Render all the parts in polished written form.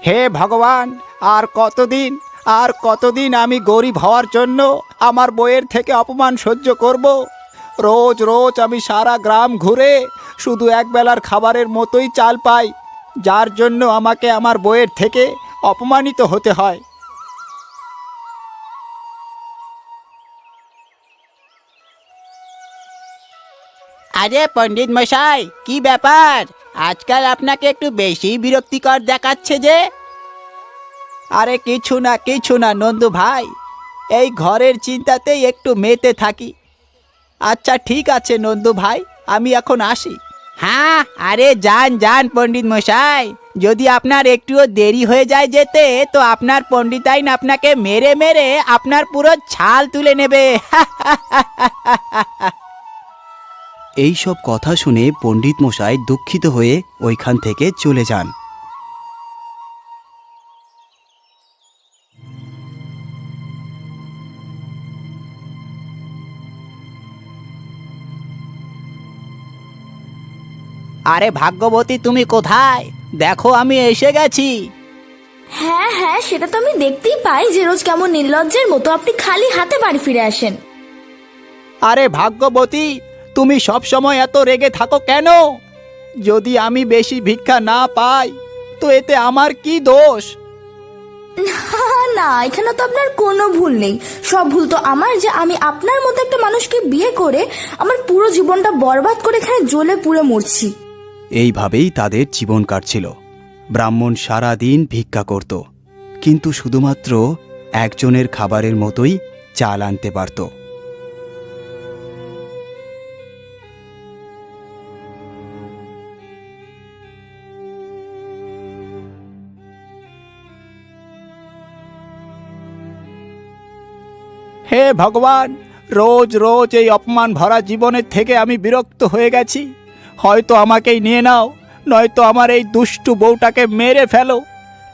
হে ভগবান, আর কতদিন আর কতদিন আমি গরিব হওয়ার জন্য আমার বইয়ের থেকে অপমান সহ্য করব। রোজ রোজ আমি সারা গ্রাম ঘুরে শুধু একবেলার খাবারের মতোই চাল পাই, যার জন্য আমাকে আমার বইয়ের থেকে অপমানিত হতে হয়। আরে পণ্ডিত মশাই, কি ব্যাপার? আজকাল আপনাকে একটু বেশি বিরক্তিকর দেখাচ্ছে যে। আরে কিছু না নন্দু ভাই, এই ঘরের চিন্তাতেই একটু মেতে থাকি। আচ্ছা ঠিক আছে নন্দু ভাই, আমি এখন আসি। হ্যাঁ, আরে যান যান পণ্ডিত মশাই, যদি আপনার একটুও দেরি হয়ে যায় যেতে, তো আপনার পণ্ডিতাইন আপনাকে মেরে মেরে আপনার পুরো ছাল তুলে নেবে। এই সব কথা শুনে পণ্ডিত মশাই দুঃখিত হয়ে ওইখান থেকে চলে যান। আরে ভাগ্যবতী, তুমি কোথায়? দেখো আমি এসে গেছি। হ্যাঁ হ্যাঁ, সেটা তো আমি দেখতেই পাই যে রোজ কেমন নির্লজ্জের মতো আপনি খালি হাতে বাড়ি ফিরে আসেন। আরে ভাগ্যবতী, তুমি সব সময় এত রেগে থাকো কেন? যদি আমি বেশি ভিক্ষা না পাই তো এতে আমার কি দোষ? না না, এখানে তো আপনার কোনো ভুল নেই। সব ভুল তো আমার, যে আমি আপনার মতো একটা মানুষকে বিয়ে করে আমার পুরো জীবনটা বরবাদ করে এখানে জ্বলে পুড়ে মরছি। এইভাবেই তাদের জীবন কাটছিল। ব্রাহ্মণ সারা দিন ভিক্ষা করত, কিন্তু শুধুমাত্র একজনের খাবারের মতোই চাল আনতে পারত। হে ভগবান, রোজ রোজ এই অপমান ভরা জীবনের থেকে আমি বিরক্ত হয়ে গেছি। হয়তো আমাকেই নিয়ে নাও, নয়তো আমার এই দুষ্টু বউটাকে মেরে ফেলো।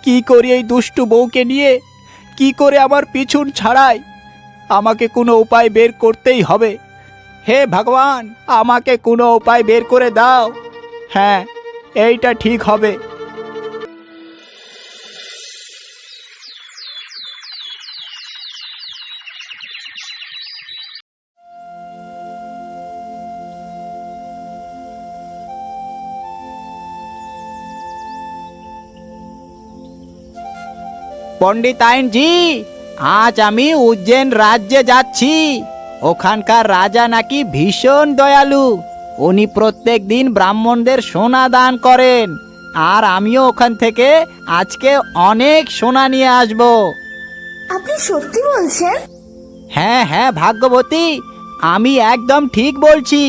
কি করি এই দুষ্টু বউকে নিয়ে? কি করে আমার পিছন ছাড়াই? আমাকে কোনো উপায় বের করতেই হবে। হে ভগবান, আমাকে কোনো উপায় বের করে দাও। হ্যাঁ, এইটা ঠিক হবে। পণ্ডিতাইন জি, আজ আমি উজ্জৈন রাজ্যে যাচ্ছি। ওখানকার রাজা নাকি ভীষণ দয়ালু। উনি প্রত্যেক দিন ব্রাহ্মণদের সোনা দান করেন, আর আমিও ওখান থেকে আজকে অনেক সোনা নিয়ে আসব। আপনি সত্যি বলছেন? হ্যাঁ হ্যাঁ ভাগ্যবতী, আমি একদম ঠিক বলছি।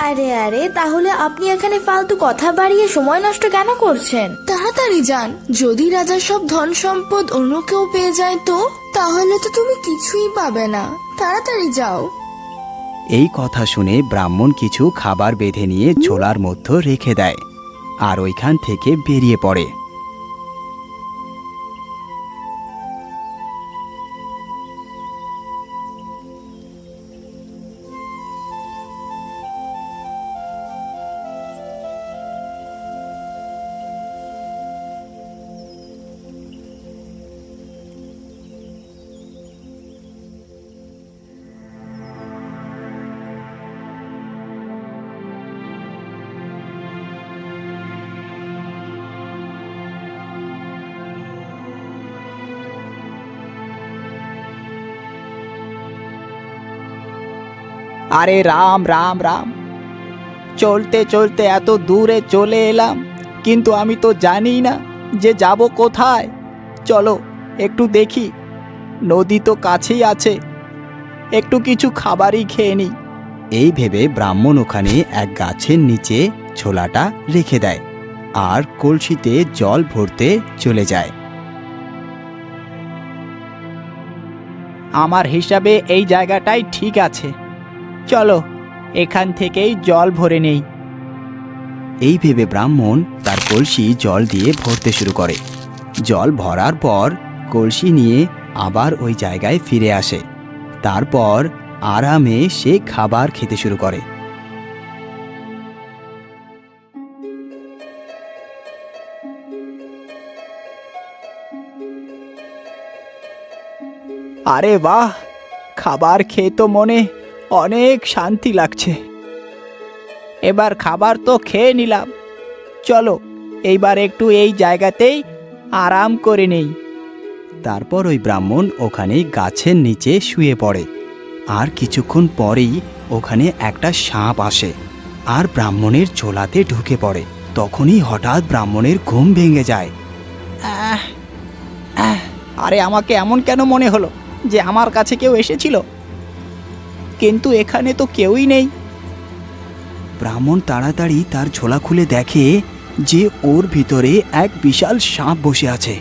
আরে আরে, তাহলে আপনি এখানে ফালতু কথা বাড়িয়ে সময় নষ্ট কেন করছেন? তাড়াতাড়ি যান। যদি রাজার সব ধন সম্পদ অন্য কেউ পেয়ে যায় তো, তাহলে তো তুমি কিছুই পাবে না। তাড়াতাড়ি যাও। এই কথা শুনে ব্রাহ্মণ কিছু খাবার বেঁধে নিয়ে ঝোলার মধ্যে রেখে দেয়, আর ওইখান থেকে বেরিয়ে পড়ে। আরে রাম রাম রাম, চলতে চলতে এত দূরে চলে এলাম, কিন্তু আমি তো জানি না যে যাব কোথায়। চলো একটু দেখি, নদী তো কাছেই আছে, একটু কিছু খাবারই খেয়ে নিই। এই ভেবে ব্রাহ্মণ ওখানে এক গাছের নিচে ছোলাটা রেখে দেয়, আর কলসিতে জল ভরতে চলে যায়। আমার হিসাবে এই জায়গাটাই ঠিক আছে। চলো এখান থেকেই জল ভরে নেই। এই ভেবে ব্রাহ্মণ তার কলসি জল দিয়ে ভরতে শুরু করে। জল ভরার পর কলসি নিয়ে আবার ওই জায়গায় ফিরে আসে। তারপর আরামে সে খাবার খেতে শুরু করে। আরে বাহ, খাবার খেয়ে তো মনে অনেক শান্তি লাগছে। এবার খাবার তো খেয়ে নিলাম, চলো এইবার একটু এই জায়গাতেই আরাম করে নেই। তারপর ওই ব্রাহ্মণ ওখানে গাছের নিচে শুয়ে পড়ে। আর কিছুক্ষণ পরেই ওখানে একটা সাপ আসে আর ব্রাহ্মণের ঝোলাতে ঢুকে পড়ে। তখনই হঠাৎ ব্রাহ্মণের ঘুম ভেঙে যায়। আরে আমাকে এমন কেন মনে হলো যে আমার কাছে কেউ এসেছিল, কিন্তু এখানে তো কেউই নেই। ব্রাহ্মণ তাড়াতাড়ি তার ঝোলা খুলে দেখে যে ওর ভিতরে এক বিশাল সাপ বসে আছে।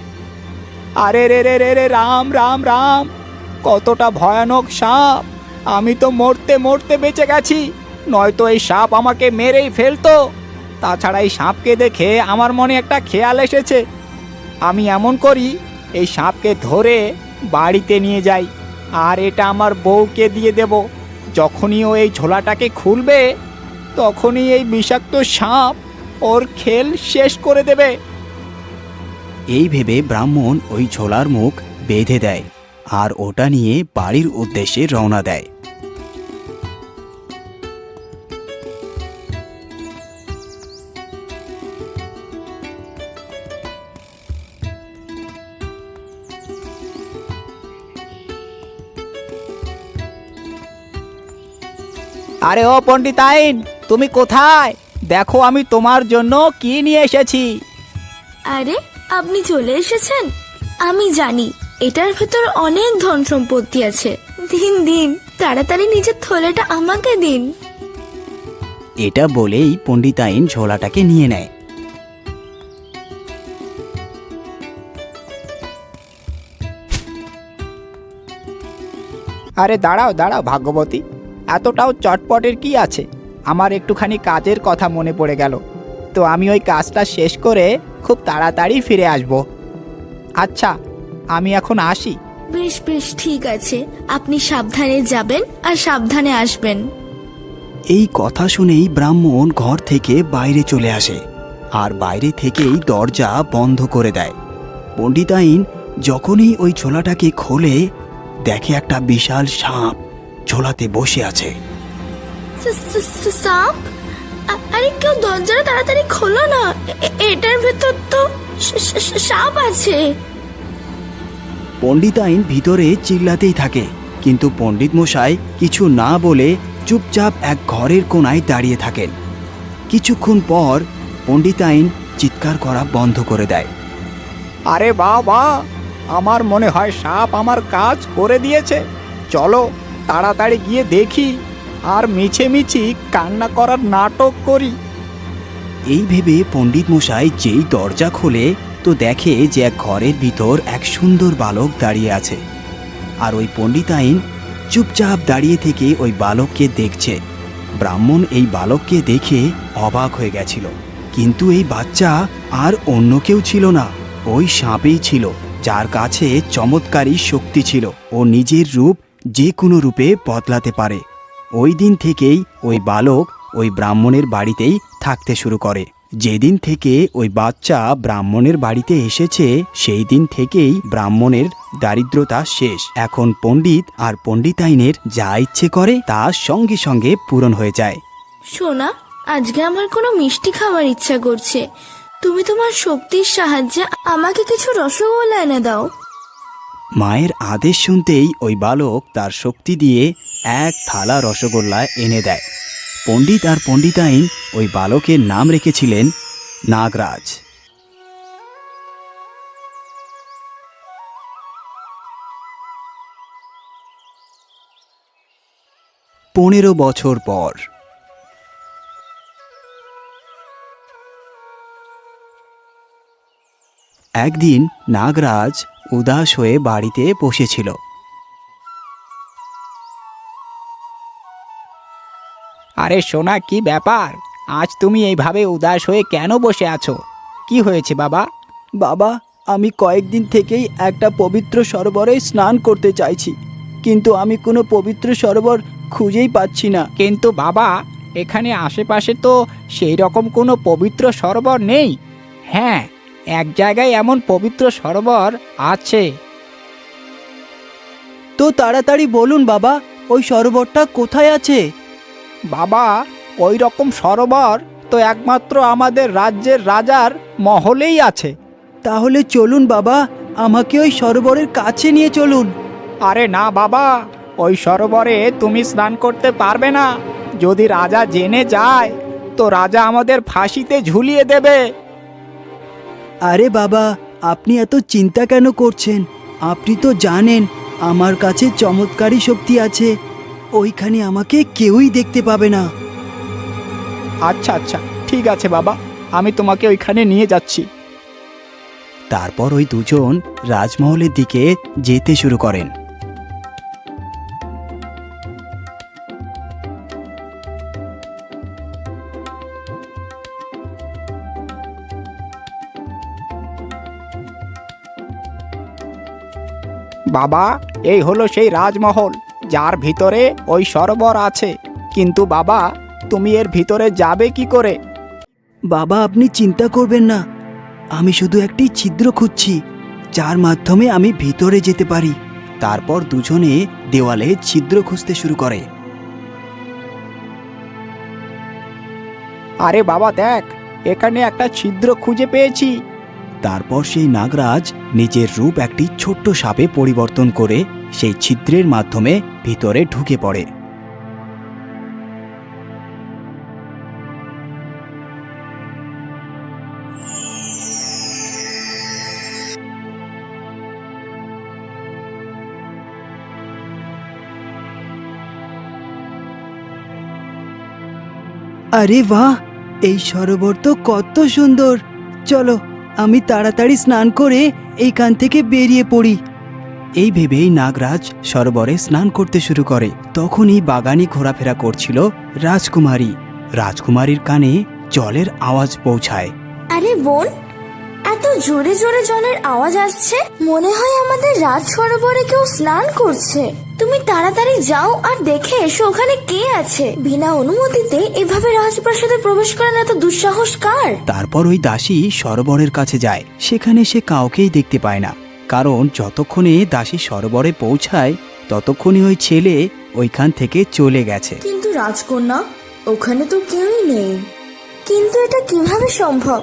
আরে রে রে রে রে, রাম রাম রাম, কতটা ভয়ানক সাপ! আমি তো মরতে মরতে বেঁচে গেছি, নয়তো এই সাপ আমাকে মেরেই ফেলতো। তাছাড়া এই সাপকে দেখে আমার মনে একটা খেয়াল এসেছে। আমি এমন করি, এই সাপকে ধরে বাড়িতে নিয়ে যাই আর এটা আমার বউকে দিয়ে দেব। যখনই ও এই ঝোলাটাকে খুলবে তখনই এই বিষাক্ত সাপ ওর খেল শেষ করে দেবে। এই ভেবে ব্রাহ্মণ ওই ঝোলার মুখ বেঁধে দেয় আর ওটা নিয়ে বাড়ির উদ্দেশ্যে রওনা দেয়। আরে ও পণ্ডিতাইন, তুমি কোথায়? দেখো আমি তোমার জন্য কি নিয়ে এসেছি। আরে আপনি চলে এসেছেন? আমি জানি এটার ভেতর অনেক ধন সম্পত্তি আছে। দিন দিন, তাড়াতাড়ি নিজের থলেটা আমাকে দিন। এটা বলেই পণ্ডিতাইন ঝোলাটাকে নিয়ে নেয়। আরে দাঁড়াও দাঁড়াও ভাগ্যবতী, এতটাও চটপটের কি আছে? আমার একটুখানি কাজের কথা মনে পড়ে গেল, তো আমি ওই কাজটা শেষ করে খুব তাড়াতাড়ি ফিরে আসব। আচ্ছা, আমি এখন আসি। বেশ বেশ, ঠিক আছে। আপনি সাবধানে যাবেন আর সাবধানে আসবেন। এই কথা শুনেই ব্রাহ্মণ ঘর থেকে বাইরে চলে আসে আর বাইরে থেকেই দরজা বন্ধ করে দেয়। পণ্ডিতাইন যখনই ওই ঝোলাটাকে খোলে দেখে একটা বিশাল সাপ ঝোলাতে বসে আছে। সাপ? আরে কেউ দরজাটা তাড়াতাড়ি খোলো না, এটার ভেতর তো সাপ আছে। পণ্ডিতাইন ভিতরে চিল্লাতেই থাকে, কিন্তু পণ্ডিত মশাই কিছু না বলে চুপচাপ এক ঘরের কোণায় দাঁড়িয়ে থাকেন। কিছুক্ষণ পর পণ্ডিতাইন চিৎকার করা বন্ধ করে দেয়। আরে বাবা, আমার মনে হয় সাপ আমার কাজ করে দিয়েছে। চলো তাড়াতাড়ি গিয়ে দেখি আর মিছিমিছি কান্না করার নাটক করি। এই ভেবে পণ্ডিত মশাই যেই দরজা খোলে তো দেখে যে এক ঘরের ভিতর এক সুন্দর বালক দাঁড়িয়ে আছে। আর ওই পণ্ডিতাইন চুপচাপ দাঁড়িয়ে থেকে ওই বালককে দেখছে। ব্রাহ্মণ এই বালককে দেখে অবাক হয়ে গেছিল, কিন্তু এই বাচ্চা আর অন্য কেউ ছিল না, ওই সাপেই ছিল, যার কাছে চমৎকারী শক্তি ছিল। ও নিজের রূপ যে কোনো রূপে বদলাতে পারে। ওই দিন থেকেই ওই বালক ওই ব্রাহ্মণের বাড়িতেই থাকতে শুরু করে। যেদিন থেকে ওই বাচ্চা ব্রাহ্মণের বাড়িতে এসেছে সেই দিন থেকেই ব্রাহ্মণের দারিদ্রতা শেষ। এখন পণ্ডিত আর পণ্ডিতাইনের যা ইচ্ছে করে তা সঙ্গে সঙ্গে পূরণ হয়ে যায়। সোনা, আজকে আমার কোনো মিষ্টি খাওয়ার ইচ্ছা করছে। তুমি তোমার শক্তির সাহায্যে আমাকে কিছু রসগোল্লা এনে দাও। মায়ের আদেশ শুনতেই ওই বালক তার শক্তি দিয়ে এক থালা রসগোল্লা এনে দেয়। পণ্ডিত আর পণ্ডিতাইন ওই বালকের নাম রেখেছিলেন নাগরাজ। 15 বছর পর একদিন নাগরাজ উদাস হয়ে বাড়িতে বসেছিল। আরে সোনা, কি ব্যাপার? আজ তুমি এইভাবে উদাস হয়ে কেন বসে আছো? কি হয়েছে বাবা? বাবা, আমি কয়েকদিন থেকেই একটা পবিত্র সরোবরে স্নান করতে চাইছি, কিন্তু আমি কোনো পবিত্র সরোবর খুঁজেই পাচ্ছি না। কিন্তু বাবা, এখানে আশেপাশে তো সেই রকম কোনো পবিত্র সরোবর নেই। হ্যাঁ, এক জায়গায় এমন পবিত্র সরোবর আছে। তো তাড়াতাড়ি বলুন বাবা, ওই সরোবরটা কোথায় আছে? বাবা, ওই রকম সরোবর তো একমাত্র আমাদের রাজ্যের রাজার মহলেই আছে। তাহলে চলুন বাবা, আমাকে ওই সরোবরের কাছে নিয়ে চলুন। আরে না বাবা, ওই সরোবরে তুমি স্নান করতে পারবে না। যদি রাজা জেনে যায় তো রাজা আমাদের ফাঁসিতে ঝুলিয়ে দেবে। আরে বাবা, আপনি এত চিন্তা কেন করছেন? আপনি তো জানেন আমার কাছে চমৎকারী শক্তি আছে, ওইখানে আমাকে কেউই দেখতে পাবে না। আচ্ছা আচ্ছা, ঠিক আছে বাবা, আমি তোমাকে ওইখানে নিয়ে যাচ্ছি। তারপর ওই দুজন রাজমহলের দিকে যেতে শুরু করেন। বাবা, এই হলো সেই রাজমহল যার ভিতরে ওই সরোবর আছে। কিন্তু বাবা, তুমি এর ভিতরে যাবে কি করে? বাবা, আপনি চিন্তা করবেন না, আমি শুধু একটি ছিদ্র খুঁজছি যার মাধ্যমে আমি ভিতরে যেতে পারি। তারপর দুজনে দেওয়ালে ছিদ্র খুঁজতে শুরু করে। আরে বাবা দেখ, এখানে একটা ছিদ্র খুঁজে পেয়েছি। তারপর সেই নাগরাজ নিজের রূপ একটি ছোট্ট সাপে পরিবর্তন করে সেই ছিদ্রের মাধ্যমে ভিতরে ঢুকে পড়ে। আরে বাহ, এই সরোবর তো কত সুন্দর! চলো, আমি তাড়াতাড়ি স্নান করে এইখান থেকে বেরিয়ে পড়ি। এই ভেবেই নাগরাজ সরোবরে স্নান করতে শুরু করে। তখনই বাগানে ঘোরাফেরা করছিল রাজকুমারী। রাজকুমারীর কানে জলের আওয়াজ পৌঁছায়। আরে বোন, এত জোরে জোরে জলের আওয়াজ আসছে, মনে হয় আমাদের রাজ সরোবরে কেউ স্নান করছে। তুমি তাড়াতাড়ি যাও আর দেখে এসো ওখানে কে আছে। বিনা অনুমতিতে এভাবে রাজপ্রাসাদে প্রবেশ করেন এত দুঃসাহস কার? তারপর ওই দাসী সরোবরের কাছে যায়। সেখানে সে কাউকেই দেখতে পায় না, কারণ যতক্ষণে দাসী সরোবরে পৌঁছায় ততক্ষণই ওই ছেলে ওইখান থেকে চলে গেছে। কিন্তু রাজকন্যা, ওখানে তো কেউই নেই। কিন্তু এটা কিভাবে সম্ভব?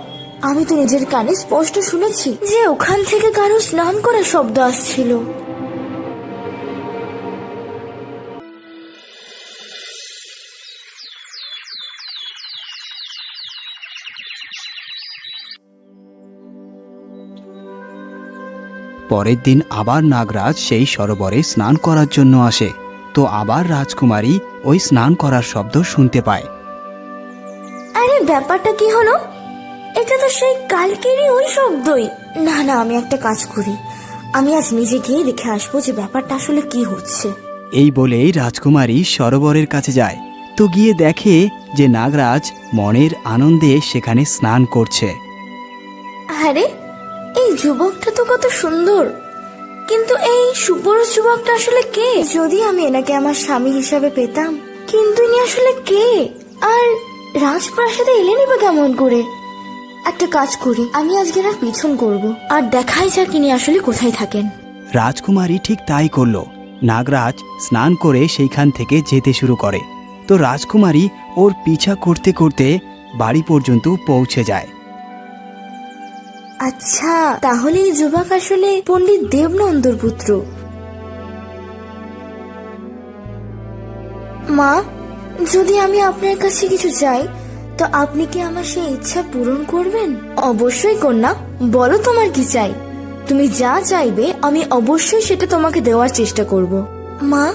আমি তো নিজের কানে স্পষ্ট শুনেছি যে ওখান থেকে কারো স্নান করার শব্দ আসছিল। পরের দিন আবার নাগরাজ সেই সরোবরে স্নান করার জন্য আসে। তো আবার রাজকুমারী ওই স্নান করার শব্দ শুনতে পায়। আরে ব্যাপারটা কি হলো? এটা তো সেই কালকেরই ওই শব্দই। না না, আমি একটা কাজ করি, আমি আজ নিজে গিয়ে দেখে আসবো যে ব্যাপারটা আসলে কি হচ্ছে। এই বলেই রাজকুমারী সরোবরের কাছে যায়। তো গিয়ে দেখে যে নাগরাজ মনের আনন্দে সেখানে স্নান করছে। আরে, এই যুবকটা তো কত সুন্দর, কিন্তু এই সুপুরুষ যুবকটা আসলে কে? যদি আমি এনাকে আমার স্বামী হিসাবে পেতাম, কিন্তু ইনি আসলে কে? আর রাজপ্রাসাদে এলেনই বা কেমন করে? একটা কাজ করি, আমি আজকে এনার পিছন করব আর দেখাই যাক ইনি আসলে কোথায় থাকেন। রাজকুমারী ঠিক তাই করলো। নাগরাজ স্নান করে সেইখান থেকে যেতে শুরু করে। তো রাজকুমারী ওর পিছা করতে করতে বাড়ি পর্যন্ত পৌঁছে যায়। আচ্ছা, তাহলে এই যুবক আসলে পণ্ডিত দেবনন্দর পুত্র। মা, যদি আমি আপনার কাছে কিছু চাই তো আপনি কি আমার সেই ইচ্ছা পূরণ করবেন? অবশ্যই কন্যা, বলো তোমার কি চাই। তুমি যা চাইবে আমি অবশ্যই সেটা তোমাকে দেওয়ার চেষ্টা করব। মা,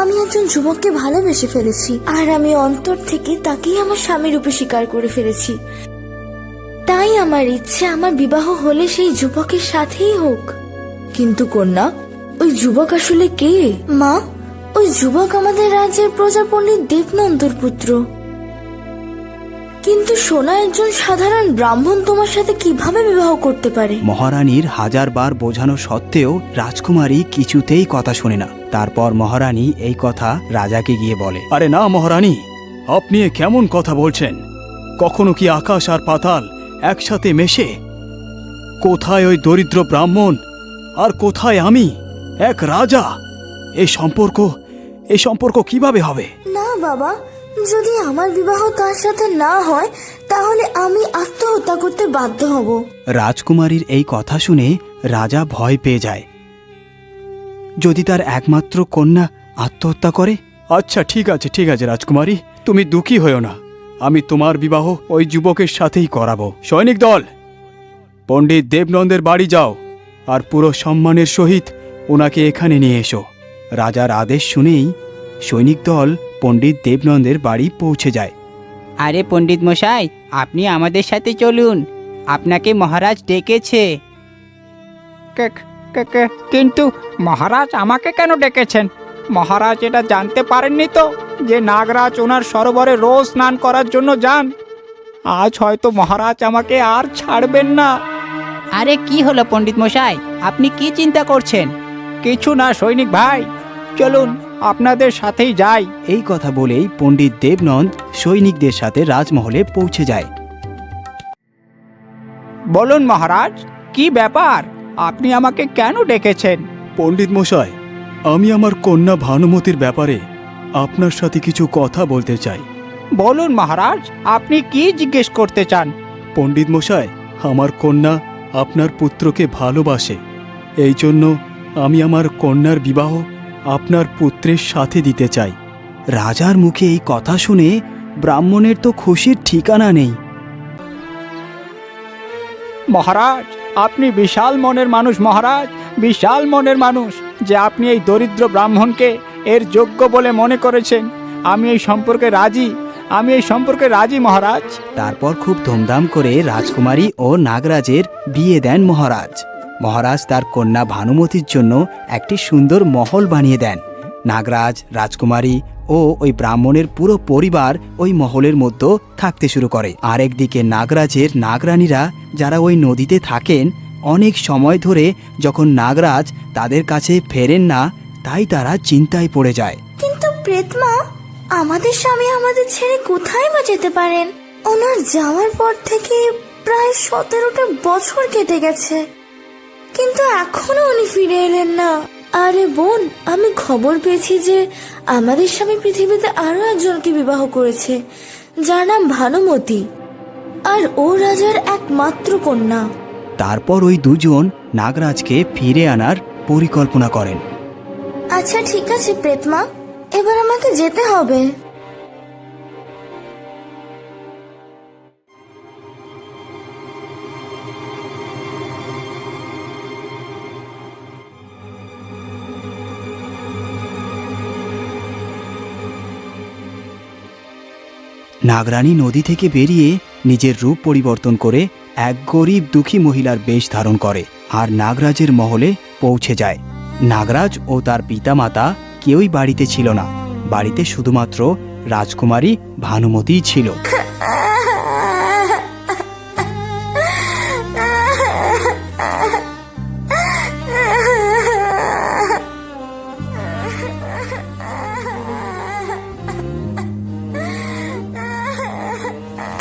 আমি একজন যুবককে ভালোবেসে ফেলেছি, আর আমি অন্তর থেকে তাকেই আমার স্বামী রূপে স্বীকার করে ফেলেছি। তাই আমার ইচ্ছে আমার বিবাহ হলে সেই যুবকের সাথেই হোক। কিন্তু কন্যা, ওই যুবক আসলে কে? মা, ওই যুবক আমাদের রাজ্যের প্রজা পণ্ডিত দেবনন্দর পুত্র। কিন্তু সোনা, একজন সাধারণ ব্রাহ্মণ তোমার সাথে কিভাবে বিবাহ করতে পারে? মহারানীর হাজারবার বোঝানো সত্ত্বেও রাজকুমারী কিছুতেই কথা শোনে না। তারপর মহারানী এই কথা রাজাকে গিয়ে বলে। আরে না মহারানী, আপনি এ কেমন কথা বলছেন? কখনো কি আকাশ আর পাতাল একসাথে মেশে? কোথায় ওই দরিদ্র ব্রাহ্মণ আর কোথায় আমি, এক রাজা? এই সম্পর্ক কিভাবে হবে? না বাবা, যদি আমার বিবাহ তার সাথে না হয় তাহলে আমি আত্মহত্যা করতে বাধ্য হব। রাজকুমারীর এই কথা শুনে রাজা ভয় পেয়ে যায়। যদি তার একমাত্র কন্যা আত্মহত্যা করে? আচ্ছা ঠিক আছে রাজকুমারী, তুমি দুঃখী হও না। আমি তোমার বিবাহ ওই যুবকের সাথেই করাবো। সৈনিক দল, পণ্ডিত দেবনন্দের বাড়ি যাও আর পুরো সম্মানের সহিত ওনাকে এখানে নিয়ে এসো। রাজার আদেশ শুনেই সৈনিক দল পণ্ডিত দেবনন্দের বাড়ি পৌঁছে যায়। আরে পণ্ডিত মশাই, আপনি আমাদের সাথে চলুন, আপনাকে মহারাজ ডেকেছে। কিন্তু মহারাজ আমাকে কেন ডেকেছেন? মহারাজ এটা জানতে পারেননি তো যে নাগরাজ ওনার সরোবরে রোজ স্নান করার জন্য যান? আজ হয়তো মহারাজ আমাকে আর ছাড়বেন না। আরে কি হলো পণ্ডিত মশাই, আপনি কি চিন্তা করছেন? কিছু না সৈনিক ভাই, চলুন আপনাদের সাথেই যাই। এই কথা বলেই পণ্ডিত দেবনন্দ সৈনিকদের সাথে রাজমহলে পৌঁছে যায়। বলুন মহারাজ, কি ব্যাপার? আপনি আমাকে কেন ডেকেছেন? পণ্ডিত মশাই, আমি আমার কন্যা ভানুমতির ব্যাপারে আপনার সাথে কিছু কথা বলতে চাই। বলুন মহারাজ, আপনি কি জিজ্ঞেস করতে চান? পণ্ডিত মশাই, আমার কন্যা আপনার পুত্রকে ভালোবাসে। এই জন্য আমি আমার কন্যার বিবাহ আপনার পুত্রের সাথে দিতে চাই। রাজার মুখে এই কথা শুনে ব্রাহ্মণের তো খুশির ঠিকানা নেই। মহারাজ, আপনি বিশাল মনের মানুষ মহারাজ, বিশাল মনের মানুষ, যে আপনি এই দরিদ্র ব্রাহ্মণকে এর যোগ্য বলে মনে করেছেন। আমি এই সম্পর্কে রাজি মহারাজ। তারপর খুব ধুমধাম করে রাজকুমারী ও নাগরাজের বিয়ে দেন মহারাজ। মহারাজ তার কন্যা ভানুমতির জন্য একটি সুন্দর মহল বানিয়ে দেন। নাগরাজ, রাজকুমারী ও ওই ব্রাহ্মণের পুরো পরিবার ওই মহলের মধ্যে থাকতে শুরু করে। আরেকদিকে নাগরাজের নাগরানীরা, যারা ওই নদীতে থাকেন, অনেক সময় ধরে যখন নাগরাজ তাদের কাছে ফেরেন না, তাই তারা চিন্তায় পড়ে যায়। কিন্তু প্রেতমা, আমাদের স্বামী আমাদের ছেড়ে কোথায় বা যেতে পারেন? ওনার যাওয়ার পর থেকে প্রায় 17টা বছর কেটে গেছে, কিন্তু এখনো উনি ফিরে এলেন না। আরে বোন, আমি খবর পেয়েছি যে আমাদের স্বামী পৃথিবীতে আরো একজনকে বিবাহ করেছে, যার নাম ভানুমতি, আর ও রাজার একমাত্র কন্যা। তারপর ওই দুজন নাগরাজকে ফিরে আনার পরিকল্পনা করেন। আচ্ছা ঠিক আছে প্রেতমা, এবার আমাকে যেতে হবে। নাগরানী নদী থেকে বেরিয়ে নিজের রূপ পরিবর্তন করে এক গরিব দুঃখী মহিলার বেশ ধারণ করে আর নাগরাজের মহলে পৌঁছে যায়। নাগরাজ ও তার পিতামাতা কেউই বাড়িতে ছিল না। বাড়িতে শুধুমাত্র রাজকুমারী ভানুমতিই ছিল।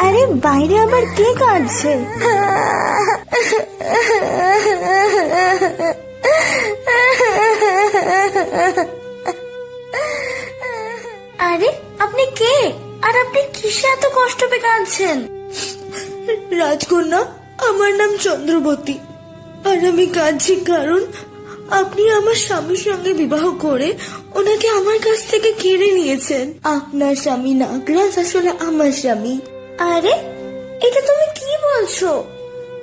আরে বাইরে আবার কে কাঁদছে? আরে আপনি কে? আর আপনি কিসে এত কষ্ট পেয়ে কাঁদছেন? রাজকন্যা, আমার নাম চন্দ্রবতী, আর আমি কাঁদছি কারণ আপনি আমার স্বামীর সঙ্গে বিবাহ করে ওনাকে আমার কাছ থেকে কেড়ে নিয়েছেন। আপনার স্বামী নাগরাজ আসলে আমার স্বামী। আরে এটা তুমি কি বলছো?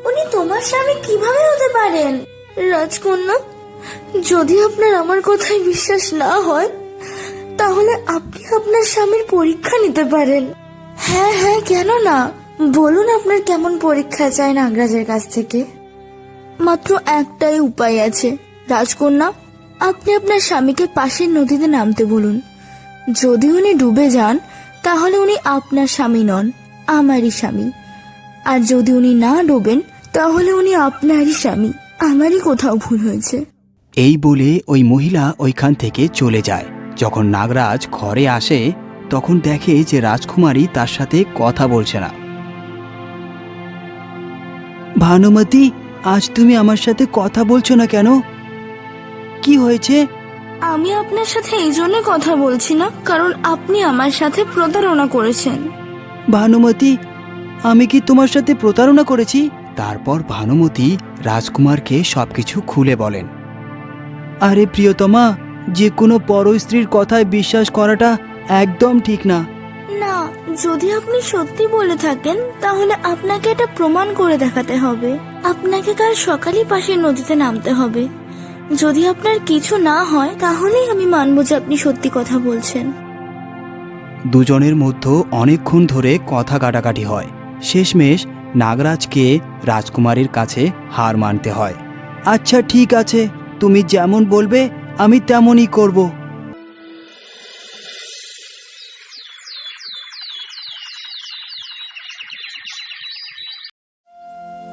উনি তোমার স্বামী কিভাবে হতে পারেন? রাজকন্যা, যদি আপনার আমার কথায় বিশ্বাস না হয় তাহলে আপনি আপনার স্বামীর পরীক্ষা নিতে পারেন। হ্যাঁ হ্যাঁ, কেন না, বলুন আপনার কেমন পরীক্ষা চাই নাগরাজের কাছ থেকে। মাত্র একটাই উপায় আছে রাজকন্যা, আপনি আপনার স্বামীকে পাশের নদীতে নামতে বলুন। যদি উনি ডুবে যান তাহলে উনি আপনার স্বামী নন, আমারই স্বামী। আর যদি উনি না ডোবেন তাহলে উনি আপনারই স্বামী। আমারই কোথাও ভুল হয়েছে। এই বলে ওই মহিলা ওইখান থেকে চলে যায়। যখন নাগরাজ ঘরে আসে তখন দেখে যে রাজকুমারী তার সাথে কথা বলছে না। ভানুমতি, আজ তুমি আমার সাথে কথা বলছো না কেন? কি হয়েছে? আমি আপনার সাথে এই জন্য কথা বলছি না, কারণ আপনি আমার সাথে প্রতারণা করেছেন। ভানুমতি, আমি কি তোমার সাথে প্রতারণা করেছি? তারপর ভানুমতি রাজকুমারকে সবকিছু খুলে বলেন। আরে প্রিয়তমা, যে কোনো পর স্ত্রীর কথায় বিশ্বাস করাটা একদম ঠিক না। না, যদি আপনি সত্যি বলে থাকেন তাহলে আপনাকে এটা প্রমাণ করে দেখাতে হবে। আপনাকে কাল সকালেই পাশের নদীতে নামতে হবে। যদি আপনার কিছু না হয় তাহলেই আমি মানব যে আপনি সত্যি কথা বলছেন। দুজনের মধ্যে অনেকক্ষণ ধরে কথা কাটাকাটি হয়। শেষমেশ নাগরাজকে রাজকুমারীর কাছে হার মানতে হয়। আচ্ছা ঠিক আছে, তুমি যেমন বলবে আমি তেমনই করব।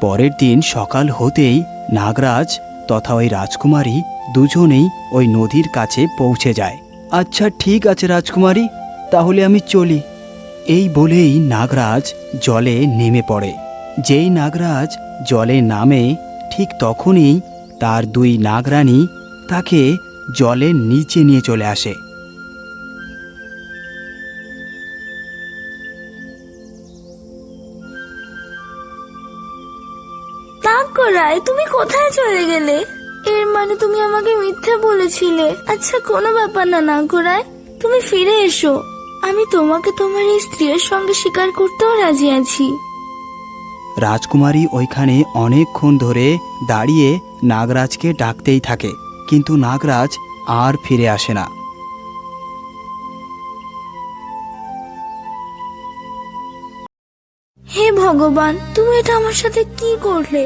পরের দিন সকাল হতেই নাগরাজ তথা ওই রাজকুমারী দুজনেই ওই নদীর কাছে পৌঁছে যায়। আচ্ছা ঠিক আছে রাজকুমারী, তাহলে আমি চলি। এই বলেই নাগরাজ জলে নেমে পড়ে। যেই নাগরাজ জলে নামে ঠিক তখনই তার দুই নাগরানী তাকে জলের নিচে নিয়ে চলে আসে। রায়, তুমি কোথায় চলে গেলে? এর মানে তুমি আমাকে মিথ্যে বলেছিলে। আচ্ছা কোনো ব্যাপার না নাগরায়, তুমি ফিরে এসো। আমি তোমাকে তোমার এই স্ত্রীর সঙ্গে স্বীকার করতেও রাজি আছি। রাজকুমারী ওইখানে অনেকক্ষণ ধরে দাঁড়িয়ে নাগরাজকে ডাকতেই থাকে, কিন্তু নাগরাজ আর ফিরে আসে না। হে ভগবান, তুমি এটা আমার সাথে কি করলে?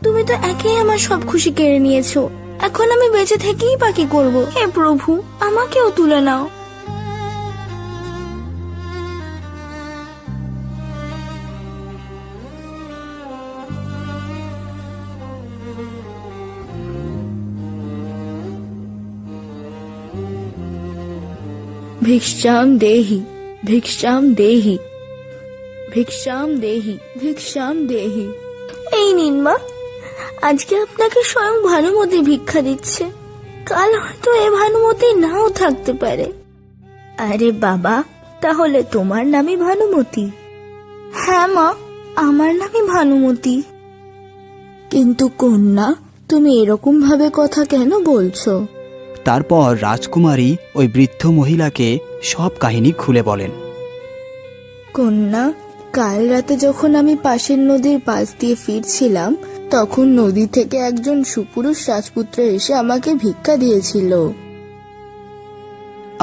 তুমি তো একেই আমার সব খুশি কেড়ে নিয়েছো। এখন আমি বেঁচে থেকেই বা কি করবো? হে প্রভু, আমাকেও তুলে নাও। ভিক্ষাম দেহি, ভিক্ষাম দেহি, ভিক্ষাম দেহি, ভিক্ষাম দেহি। এই নিন মা, আজকে আপনাকে স্বয়ং ভানুমতি ভিক্ষা দিচ্ছে। কাল হয়তো এ ভানুমতি নাও থাকতে পারে। আরে বাবা, তাহলে তোমার নামই ভানুমতি? হ্যাঁ মা, আমার নামই ভানুমতি। কিন্তু কন্যা, তুমি এরকম ভাবে কথা কেন বলছো? তারপর রাজকুমারী ওই বৃদ্ধ মহিলাকে সব কাহিনী খুলে বলেন। কন্যা, কাল রাতে যখন আমি পাশের নদীর পাশ দিয়ে ফিরছিলাম, তখন নদী থেকে একজন সুপুরুষ রাজপুত্র এসে আমাকে ভিক্ষা দিয়েছিল।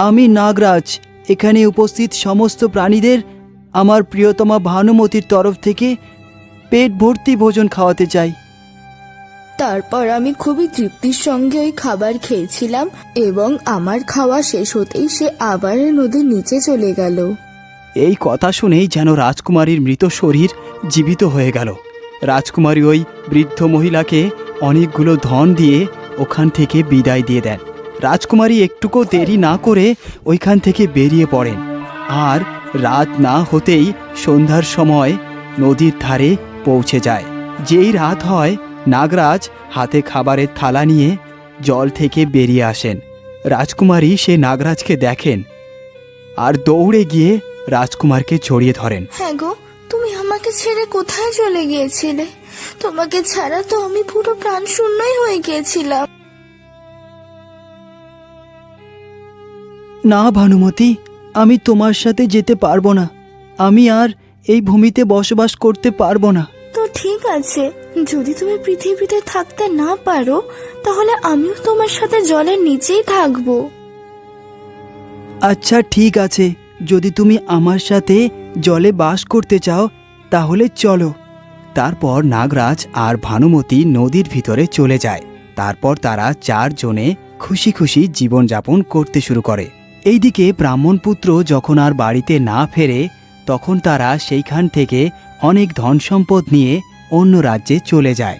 আমি নাগরাজ এখানে উপস্থিত সমস্ত প্রাণীদের আমার প্রিয়তমা ভানুমতির তরফ থেকে পেট ভর্তি ভোজন খাওয়াতে চাই। তারপর আমি খুবই তৃপ্তির সঙ্গে ওই খাবার খেয়েছিলাম এবং আমার খাওয়া শেষ হতেই সে আবার নদীর নিচে চলে গেল। এই কথা শুনেই যেন রাজকুমারীর মৃত শরীর জীবিত হয়ে গেল। রাজকুমারী ওই বৃদ্ধ মহিলাকে অনেকগুলো ধন দিয়ে ওখান থেকে বিদায় দিয়ে দেন। রাজকুমারী একটুকু দেরি না করে ওইখান থেকে বেরিয়ে পড়েন। আর রাত না হতেই সন্ধ্যার সময় নদীর ধারে পৌঁছে যায়। যেই রাত হয়, নাগরাজ হাতে খাবারের থালা নিয়ে জল থেকে বেরিয়ে আসেন। রাজকুমারী সে নাগরাজকে দেখেন আর দৌড়ে গিয়ে রাজকুমারকে জড়িয়ে ধরেন। হ্যাঁ গো, তুমি আমাকে ছেড়ে কোথায় চলে গিয়েছিলে? তোমাকে ছাড়া তো আমি পুরো প্রাণ শূন্যই হয়ে গিয়েছিলাম। না ভানুমতি, আমি তোমার সাথে যেতে পারবো না। আমি আর এই ভূমিতে বসবাস করতে পারবো না। তো ঠিক আছে, যদি তুমি পৃথিবীতে থাকতে না পারো তাহলে আমিও তোমার সাথে জলের নিচেই থাকবো। আচ্ছা ঠিক আছে, যদি তুমি আমার সাথে জলে বাস করতে চাও তাহলে চলো। তারপর নাগরাজ আর ভানুমতি নদীর ভিতরে চলে যায়। তারপর তারা চারজনে খুশি খুশি জীবনযাপন করতে শুরু করে। এইদিকে ব্রাহ্মণপুত্র যখন আর বাড়িতে না ফেরে, তখন তারা সেইখান থেকে অনেক ধন সম্পদ নিয়ে অন্য রাজ্যে চলে যায়।